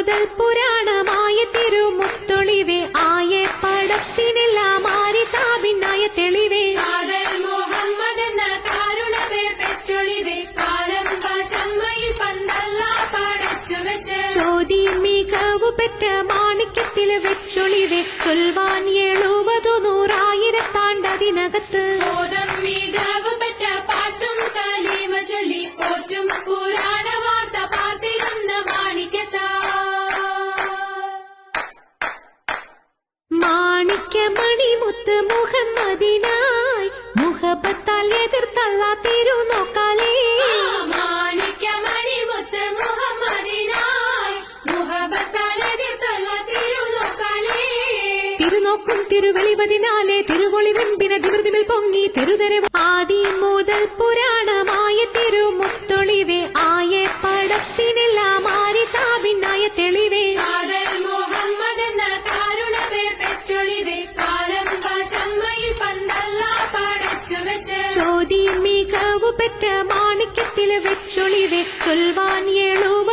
മുതൽ പുരാണമായ തിരുമുത്തൊളിവേ ആയ പടത്തിനെല്ലാം ആരിതാപിന്നായ തെളിവേ മുഹമ്മദ് എന്ന കാരുണ പേർ പെറ്റൊളിവേ കാലം ഭാഷമ്മയിൽ പന്തല്ല പടച്ചു വെച്ച് ചോദ്യം മികവു പെറ്റ മാണിക്യത്തില് വെച്ചൊളിവേ ചൊൽവാൻ 70-100,000 ബോധം മികവ് പെറ്റ പാട്ടും കലീമ ചൊല്ലി പോറ്റും പുരാണ വാർത്ത പാത്തിരുന്ന മാണിക്യത്ത മാണിക്യമണിമുത്ത് മുഹമ്മദിനായി മുഹബത്താൽ എതിർത്തല്ല തിരുനോക്കാലേ മാണിക്യമണിമുത്ത് മുഹമ്മദിനായി മുഹബത്താൽ എതിർത്തല്ല തിരുനോക്കാലേ തിരുനോക്കും തിരുവെളിവതിനാലെ തിരുവൊളി വെമ്പിന ധിവൃതിമിൽ പൊങ്ങി തിരുതരവ് ആദി മുതൽ പുരാണമായ തിരുമുത്തൊളിവേ ആയ പടത്തിനെല്ലാം ആരിതാപിന്നായ തെളിവേ മുഹമ്മദ് എന്ന കാരുണ പേർ പെറ്റൊളിവേ കാലം ഭാഷമ്മയിൽ പന്തല്ല പടച്ചു വെച്ച് ചോദ്യം മികവു പെറ്റ മാണിക്യത്തില് വെച്ചൊളിവേ ചൊൽവാൻ 70